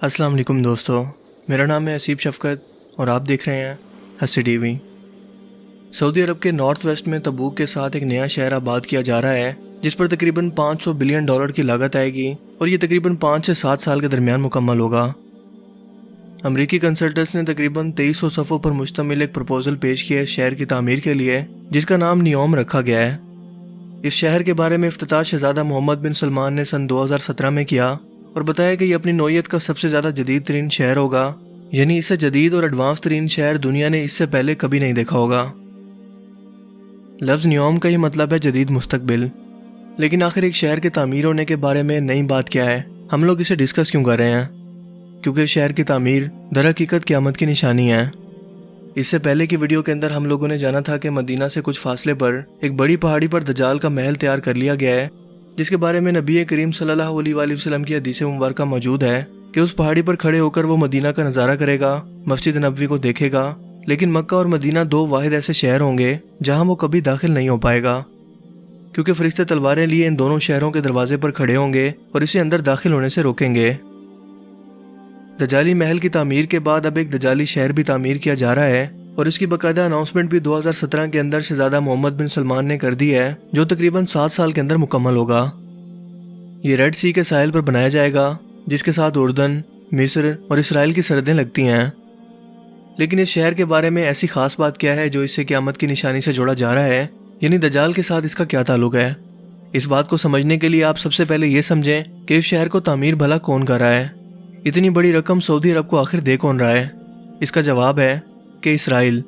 السلام علیکم دوستو، میرا نام ہے اسیب شفقت اور آپ دیکھ رہے ہیں ہسی ٹی وی۔ سعودی عرب کے نارتھ ویسٹ میں تبوک کے ساتھ ایک نیا شہر آباد کیا جا رہا ہے جس پر تقریباً $500 بلین کی لاگت آئے گی اور یہ تقریباً 5 سے 7 سال کے درمیان مکمل ہوگا۔ امریکی کنسلٹنٹس نے تقریباً 2300 صفحوں پر مشتمل ایک پروپوزل پیش کیا ہے اس شہر کی تعمیر کے لیے، جس کا نام نیوم رکھا گیا ہے۔ اس شہر کے بارے میں افتتاح شہزادہ محمد بن سلمان نے سن 2017 میں کیا اور بتایا کہ یہ اپنی نوعیت کا سب سے زیادہ جدید ترین شہر ہوگا، یعنی اس سے جدید اور ایڈوانس ترین شہر دنیا نے اس سے پہلے کبھی نہیں دیکھا ہوگا۔ لفظ نیوم کا ہی مطلب ہے جدید مستقبل، لیکن آخر ایک شہر کے تعمیر ہونے کے بارے میں نئی بات کیا ہے؟ ہم لوگ اسے ڈسکس کیوں کر رہے ہیں؟ کیونکہ شہر کی تعمیر در حقیقت قیامت کی نشانی ہے۔ اس سے پہلے کی ویڈیو کے اندر ہم لوگوں نے جانا تھا کہ مدینہ سے کچھ فاصلے پر ایک بڑی پہاڑی پر دجال کا محل تیار کر لیا گیا ہے، جس کے بارے میں نبی کریم صلی اللہ علیہ وآلہ وسلم کی حدیث مبارکہ موجود ہے کہ اس پہاڑی پر کھڑے ہو کر وہ مدینہ کا نظارہ کرے گا، مسجد نبوی کو دیکھے گا، لیکن مکہ اور مدینہ دو واحد ایسے شہر ہوں گے جہاں وہ کبھی داخل نہیں ہو پائے گا، کیونکہ فرشتے تلواریں لیے ان دونوں شہروں کے دروازے پر کھڑے ہوں گے اور اسے اندر داخل ہونے سے روکیں گے۔ دجالی محل کی تعمیر کے بعد اب ایک دجالی شہر بھی تعمیر کیا جا رہا ہے اور اس کی باقاعدہ اناؤنسمنٹ بھی 2017 کے اندر شہزادہ محمد بن سلمان نے کر دی ہے، جو تقریباً 7 سال کے اندر مکمل ہوگا۔ یہ ریڈ سی کے ساحل پر بنایا جائے گا، جس کے ساتھ اردن، مصر اور اسرائیل کی سرحدیں لگتی ہیں۔ لیکن اس شہر کے بارے میں ایسی خاص بات کیا ہے جو اسے قیامت کی نشانی سے جوڑا جا رہا ہے، یعنی دجال کے ساتھ اس کا کیا تعلق ہے؟ اس بات کو سمجھنے کے لیے آپ سب سے پہلے یہ سمجھیں کہ اس شہر کو تعمیر بھلا کون کر رہا ہے؟ اتنی بڑی رقم سعودی عرب کو آخر دے کون رہا ہے؟ اس کا جواب ہے کہ اسرائیل۔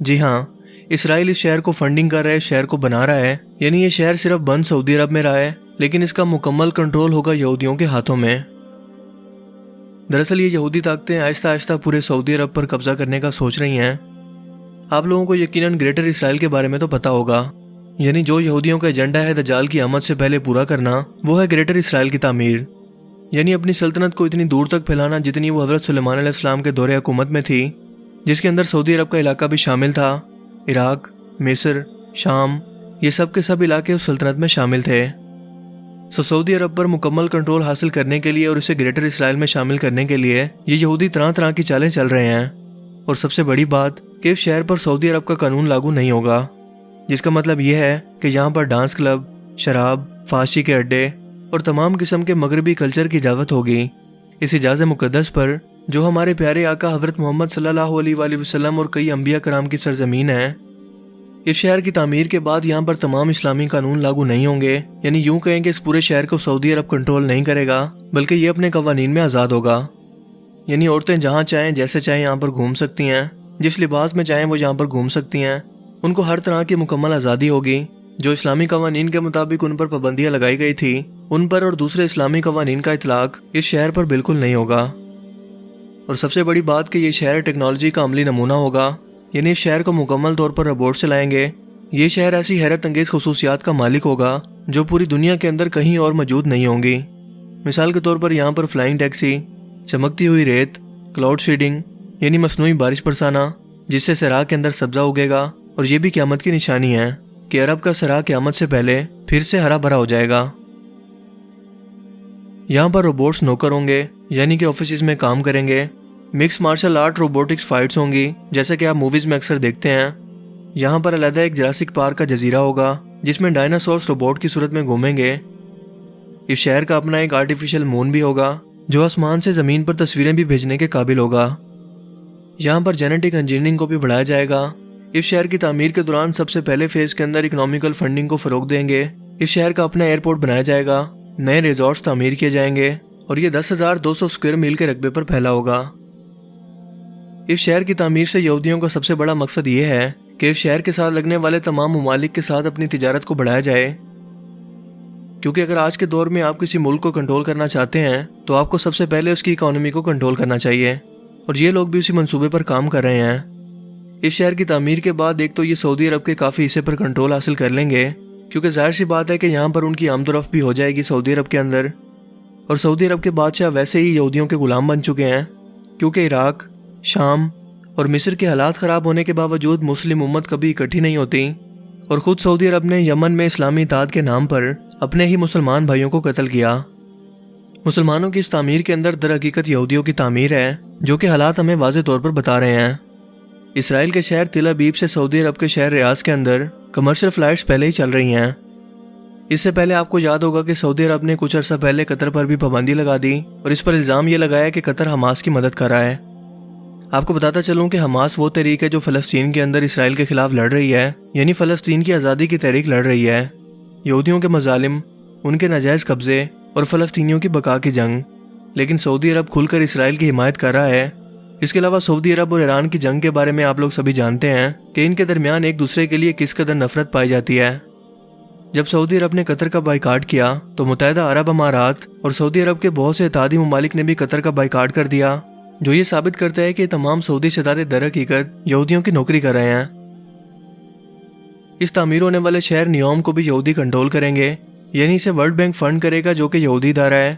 جی ہاں، اسرائیل اس شہر کو فنڈنگ کر رہا ہے، شہر کو بنا رہا ہے، یعنی یہ شہر صرف بند سعودی عرب میں رہا ہے، لیکن اس کا مکمل کنٹرول ہوگا یہودیوں کے ہاتھوں میں۔ دراصل یہ یہودی طاقتیں آہستہ آہستہ پورے سعودی عرب پر قبضہ کرنے کا سوچ رہی ہیں۔ آپ لوگوں کو یقیناً گریٹر اسرائیل کے بارے میں تو پتہ ہوگا، یعنی جو یہودیوں کا ایجنڈا ہے دجال کی آمد سے پہلے پورا کرنا، وہ ہے گریٹر اسرائیل کی تعمیر، یعنی اپنی سلطنت کو اتنی دور تک پھیلانا جتنی وہ حضرت سلیمان علیہ السلام کے دور حکومت میں تھی، جس کے اندر سعودی عرب کا علاقہ بھی شامل تھا۔ عراق، مصر، شام، یہ سب کے سب علاقے اس سلطنت میں شامل تھے۔ سعودی عرب پر مکمل کنٹرول حاصل کرنے کے لیے اور اسے گریٹر اسرائیل میں شامل کرنے کے لیے یہ یہودی طرح طرح کی چالیں چل رہے ہیں، اور سب سے بڑی بات کہ اس شہر پر سعودی عرب کا قانون لاگو نہیں ہوگا، جس کا مطلب یہ ہے کہ یہاں پر ڈانس کلب، شراب، فحاشی کے اڈے اور تمام قسم کے مغربی کلچر کی اجازت ہوگی۔ اس اجازت مقدس پر جو ہمارے پیارے آقا حضرت محمد صلی اللہ علیہ وآلہ وسلم اور کئی انبیاء کرام کی سرزمین ہے۔ اس شہر کی تعمیر کے بعد یہاں پر تمام اسلامی قانون لاگو نہیں ہوں گے، یعنی یوں کہیں کہ اس پورے شہر کو سعودی عرب کنٹرول نہیں کرے گا، بلکہ یہ اپنے قوانین میں آزاد ہوگا، یعنی عورتیں جہاں چاہیں جیسے چاہیں یہاں پر گھوم سکتی ہیں، جس لباس میں چاہیں وہ یہاں پر گھوم سکتی ہیں، ان کو ہر طرح کی مکمل آزادی ہوگی۔ جو اسلامی قوانین کے مطابق ان پر پابندیاں لگائی گئی تھی، ان پر اور دوسرے اسلامی قوانین کا اطلاق اس شہر پر بالکل نہیں ہوگا۔ اور سب سے بڑی بات کہ یہ شہر ٹیکنالوجی کا عملی نمونہ ہوگا، یعنی اس شہر کو مکمل طور پر روبوٹ چلائیں گے۔ یہ شہر ایسی حیرت انگیز خصوصیات کا مالک ہوگا جو پوری دنیا کے اندر کہیں اور موجود نہیں ہوں گی۔ مثال کے طور پر یہاں پر فلائنگ ٹیکسی، چمکتی ہوئی ریت، کلاؤڈ شیڈنگ یعنی مصنوعی بارش برسانا، جس سے صحرا کے اندر سبزہ اگے گا، اور یہ بھی قیامت کی نشانی ہے کہ عرب کا صحرا قیامت سے پہلے پھر سے ہرا بھرا ہو جائے گا۔ یہاں پر روبوٹس نوکر ہوں گے، یعنی کہ آفیسز میں کام کریں گے۔ Mix martial art robotics fights ہوں گی، جیسا کہ آپ موویز میں اکثر دیکھتے ہیں۔ یہاں پر علیحدہ ایک جراسک پارک کا جزیرہ ہوگا، جس میں ڈائناسورس روبوٹ کی صورت میں گھومیں گے۔ اس شہر کا اپنا ایک آرٹیفیشل مون بھی ہوگا، جو آسمان سے زمین پر تصویریں بھی بھیجنے کے قابل ہوگا۔ یہاں پر جینیٹک انجینئرنگ کو بھی بڑھایا جائے گا۔ اس شہر کی تعمیر کے دوران سب سے پہلے فیز کے اندر اکنامیکل فنڈنگ کو فروغ دیں گے۔ اس شہر کا اپنا ایئرپورٹ بنایا جائے گا، نئے ریزورٹس تعمیر کیے جائیں گے، اور یہ 10,200 اسکوائر میل کے رقبے پر پھیلا ہوگا۔ اس شہر کی تعمیر سے یہودیوں کا سب سے بڑا مقصد یہ ہے کہ اس شہر کے ساتھ لگنے والے تمام ممالک کے ساتھ اپنی تجارت کو بڑھایا جائے، کیونکہ اگر آج کے دور میں آپ کسی ملک کو کنٹرول کرنا چاہتے ہیں تو آپ کو سب سے پہلے اس کی اکانومی کو کنٹرول کرنا چاہیے، اور یہ لوگ بھی اسی منصوبے پر کام کر رہے ہیں۔ اس شہر کی تعمیر کے بعد ایک تو یہ سعودی عرب کے کافی حصے پر کنٹرول حاصل کر لیں گے، کیونکہ ظاہر سی بات ہے کہ یہاں پر ان کی آمد و رفت بھی ہو جائے گی سعودی عرب کے اندر، اور سعودی عرب کے بادشاہ ویسے ہی یہودیوں کے غلام بن چکے ہیں، کیونکہ عراق، شام اور مصر کے حالات خراب ہونے کے باوجود مسلم امت کبھی اکٹھی نہیں ہوتی، اور خود سعودی عرب نے یمن میں اسلامی اتحاد کے نام پر اپنے ہی مسلمان بھائیوں کو قتل کیا۔ مسلمانوں کی اس تعمیر کے اندر در حقیقت یہودیوں کی تعمیر ہے، جو کہ حالات ہمیں واضح طور پر بتا رہے ہیں۔ اسرائیل کے شہر تل ابیب سے سعودی عرب کے شہر ریاض کے اندر کمرشل فلائٹس پہلے ہی چل رہی ہیں۔ اس سے پہلے آپ کو یاد ہوگا کہ سعودی عرب نے کچھ عرصہ پہلے قطر پر بھی پابندی لگا دی اور اس پر الزام یہ لگایا کہ قطر حماس کی مدد کر رہا ہے۔ آپ کو بتاتا چلوں کہ حماس وہ تحریک ہے جو فلسطین کے اندر اسرائیل کے خلاف لڑ رہی ہے، یعنی فلسطین کی آزادی کی تحریک لڑ رہی ہے۔ یہودیوں کے مظالم، ان کے ناجائز قبضے اور فلسطینیوں کی بقا کی جنگ، لیکن سعودی عرب کھل کر اسرائیل کی حمایت کر رہا ہے۔ اس کے علاوہ سعودی عرب اور ایران کی جنگ کے بارے میں آپ لوگ سبھی جانتے ہیں کہ ان کے درمیان ایک دوسرے کے لیے کس قدر نفرت پائی جاتی ہے۔ جب سعودی عرب نے قطر کا بائیکاٹ کیا تو متحدہ عرب امارات اور سعودی عرب کے بہت سے اتحادی ممالک نے بھی قطر کا بائیکاٹ کر دیا، جو یہ ثابت کرتا ہے کہ تمام سعودی شہزادے در حقیقت یہودیوں کی نوکری کر رہے ہیں۔ اس تعمیر ہونے والے شہر نیوم کو بھی یہودی کنٹرول کریں گے، یعنی اسے ورلڈ بینک فنڈ کرے گا جو کہ یہودی ادارہ ہے،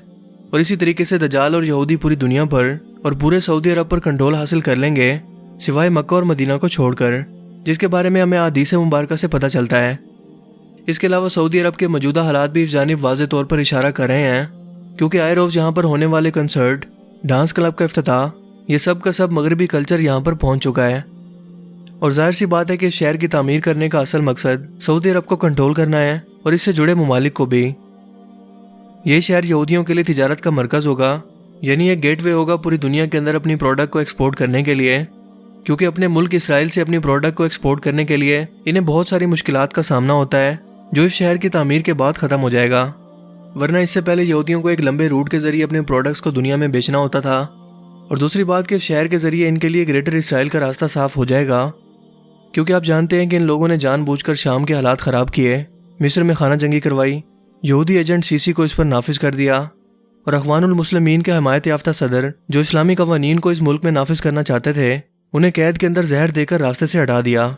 اور اسی طریقے سے دجال اور یہودی پوری دنیا پر اور پورے سعودی عرب پر کنٹرول حاصل کر لیں گے، سوائے مکہ اور مدینہ کو چھوڑ کر، جس کے بارے میں ہمیں احادیث مبارکہ سے پتہ چلتا ہے۔ اس کے علاوہ سعودی عرب کے موجودہ حالات بھی اس جانب واضح طور پر اشارہ کر رہے ہیں، کیونکہ آئے روز یہاں پر ہونے والے کنسرٹ، ڈانس کلب کا افتتاح، یہ سب کا سب مغربی کلچر یہاں پر پہنچ چکا ہے، اور ظاہر سی بات ہے کہ شہر کی تعمیر کرنے کا اصل مقصد سعودی عرب کو کنٹرول کرنا ہے اور اس سے جڑے ممالک کو بھی۔ یہ شہر یہودیوں کے لیے تجارت کا مرکز ہوگا، یعنی ایک گیٹ وے ہوگا پوری دنیا کے اندر اپنی پروڈکٹ کو ایکسپورٹ کرنے کے لیے، کیونکہ اپنے ملک اسرائیل سے اپنی پروڈکٹ کو ایکسپورٹ کرنے کے لیے انہیں بہت ساری مشکلات کا سامنا ہوتا ہے، جو اس شہر کی تعمیر کے بعد ختم ہو جائے گا، ورنہ اس سے پہلے یہودیوں کو ایک لمبے روٹ کے ذریعے اپنے پروڈکٹس کو دنیا میں بیچنا ہوتا تھا، اور دوسری بات کہ شہر کے ذریعے ان کے لیے گریٹر اسرائیل کا راستہ صاف ہو جائے گا، کیونکہ آپ جانتے ہیں کہ ان لوگوں نے جان بوجھ کر شام کے حالات خراب کیے، مصر میں خانہ جنگی کروائی، یہودی ایجنٹ سیسی کو اس پر نافذ کر دیا، اور اخوان المسلمین کے حمایت یافتہ صدر جو اسلامی قوانین کو اس ملک میں نافذ کرنا چاہتے تھے، انہیں قید کے اندر زہر دے کر راستے سے ہٹا دیا۔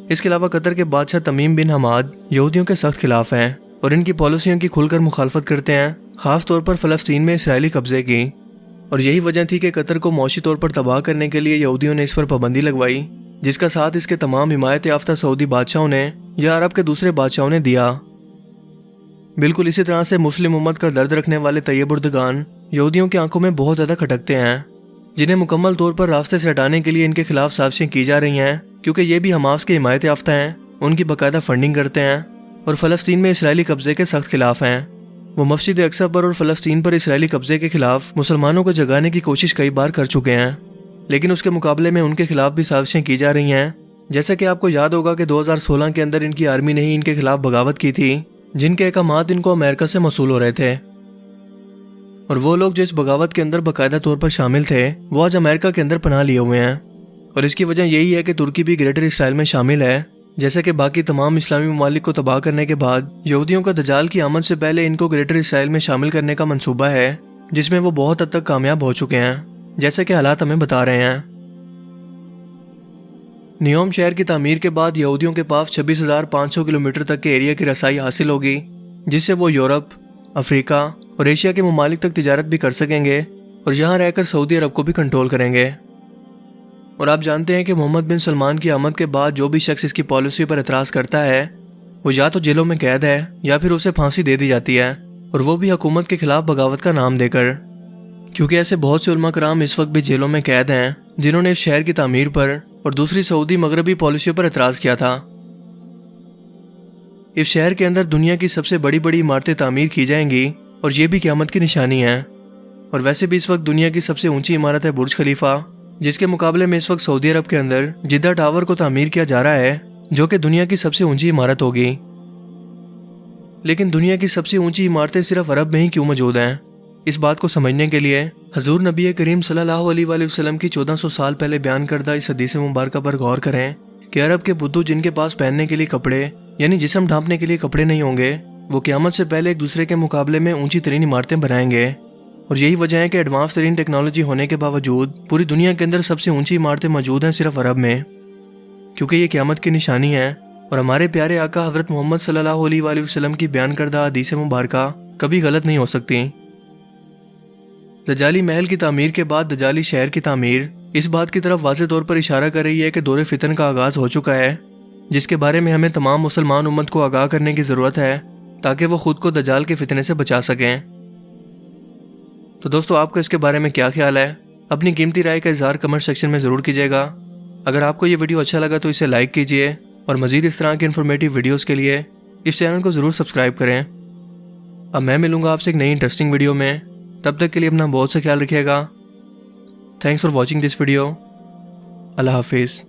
اس کے علاوہ قطر کے بادشاہ تمیم بن حماد یہودیوں کے سخت خلاف ہیں اور ان کی پالیسیوں کی کھل کر مخالفت کرتے ہیں، خاص طور پر فلسطین میں اسرائیلی قبضے کی، اور یہی وجہ تھی کہ قطر کو معاشی طور پر تباہ کرنے کے لیے یہودیوں نے اس پر پابندی لگوائی، جس کا ساتھ اس کے تمام حمایت یافتہ سعودی بادشاہوں نے یا عرب کے دوسرے بادشاہوں نے دیا۔ بالکل اسی طرح سے مسلم امت کا درد رکھنے والے طیب اردگان یہودیوں کی آنکھوں میں بہت زیادہ کھٹکتے ہیں، جنہیں مکمل طور پر راستے سے ہٹانے کے لیے ان کے خلاف سازشیں کی جا رہی ہیں، کیونکہ یہ بھی حماس کے حمایت یافتہ ہیں، ان کی باقاعدہ فنڈنگ کرتے ہیں اور فلسطین میں اسرائیلی قبضے کے سخت خلاف ہیں۔ وہ مسجد اقصی پر اور فلسطین پر اسرائیلی قبضے کے خلاف مسلمانوں کو جگانے کی کوشش کئی بار کر چکے ہیں، لیکن اس کے مقابلے میں ان کے خلاف بھی سازشیں کی جا رہی ہیں، جیسا کہ آپ کو یاد ہوگا کہ 2016 کے اندر ان کی آرمی نے ہی ان کے خلاف بغاوت کی تھی، جن کے احکامات ان کو امریکہ سے موصول ہو رہے تھے، اور وہ لوگ جو اس بغاوت کے اندر باقاعدہ طور پر شامل تھے وہ آج امریکہ کے اندر پناہ لیے ہوئے ہیں، اور اس کی وجہ یہی ہے کہ ترکی بھی گریٹر اسرائیل میں شامل ہے، جیسا کہ باقی تمام اسلامی ممالک کو تباہ کرنے کے بعد یہودیوں کا دجال کی آمد سے پہلے ان کو گریٹر اسرائیل میں شامل کرنے کا منصوبہ ہے، جس میں وہ بہت حد تک کامیاب ہو چکے ہیں، جیسا کہ حالات ہمیں بتا رہے ہیں۔ نیوم شہر کی تعمیر کے بعد یہودیوں کے پاس 26,500 کلومیٹر تک کے ایریا کی رسائی حاصل ہوگی، جس سے وہ یورپ، افریقہ اور ایشیا کے ممالک تک تجارت بھی کر سکیں گے اور یہاں رہ کر سعودی عرب کو بھی کنٹرول کریں گے۔ اور آپ جانتے ہیں کہ محمد بن سلمان کی آمد کے بعد جو بھی شخص اس کی پالیسی پر اعتراض کرتا ہے وہ یا تو جیلوں میں قید ہے یا پھر اسے پھانسی دے دی جاتی ہے، اور وہ بھی حکومت کے خلاف بغاوت کا نام دے کر، کیونکہ ایسے بہت سے علماء کرام اس وقت بھی جیلوں میں قید ہیں جنہوں نے اس شہر کی تعمیر پر اور دوسری سعودی مغربی پالیسیوں پر اعتراض کیا تھا۔ اس شہر کے اندر دنیا کی سب سے بڑی بڑی عمارتیں تعمیر کی جائیں گی اور یہ بھی قیامت کی نشانی ہے، اور ویسے بھی اس وقت دنیا کی سب سے اونچی عمارت ہے برج خلیفہ، جس کے مقابلے میں اس وقت سعودی عرب کے اندر جدہ ٹاور کو تعمیر کیا جا رہا ہے، جو کہ دنیا کی سب سے اونچی عمارت ہوگی۔ لیکن دنیا کی سب سے اونچی عمارتیں صرف عرب میں ہی کیوں موجود ہیں؟ اس بات کو سمجھنے کے لیے حضور نبی کریم صلی اللہ علیہ وآلہ وسلم کی 1400 سال پہلے بیان کردہ اس حدیث مبارکہ پر غور کریں کہ عرب کے بدو جن کے پاس پہننے کے لیے کپڑے یعنی جسم ڈھانپنے کے لیے کپڑے نہیں ہوں گے، وہ قیامت سے پہلے ایک دوسرے کے مقابلے میں اونچی ترین عمارتیں بنائیں گے، اور یہی وجہ ہے کہ ایڈوانس ترین ٹیکنالوجی ہونے کے باوجود پوری دنیا کے اندر سب سے اونچی عمارتیں موجود ہیں صرف عرب میں، کیونکہ یہ قیامت کی نشانی ہے، اور ہمارے پیارے آقا حضرت محمد صلی اللہ علیہ وآلہ وسلم کی بیان کردہ حدیث مبارکہ کبھی غلط نہیں ہو سکتی۔ دجالی محل کی تعمیر کے بعد دجالی شہر کی تعمیر اس بات کی طرف واضح طور پر اشارہ کر رہی ہے کہ دور فتن کا آغاز ہو چکا ہے، جس کے بارے میں ہمیں تمام مسلمان امت کو آگاہ کرنے کی ضرورت ہے تاکہ وہ خود کو دجال کے فتنے سے بچا سکیں۔ تو دوستو آپ کا اس کے بارے میں کیا خیال ہے؟ اپنی قیمتی رائے کا اظہار کمنٹ سیکشن میں ضرور کیجیے گا۔ اگر آپ کو یہ ویڈیو اچھا لگا تو اسے لائک کیجیے اور مزید اس طرح کے انفارمیٹیو ویڈیوز کے لیے اس چینل کو ضرور سبسکرائب کریں۔ اب میں ملوں گا آپ سے ایک نئی انٹرسٹنگ ویڈیو میں، تب تک کے لیے اپنا بہت سا خیال رکھیے گا۔ Thanks for watching this video. اللہ حافظ۔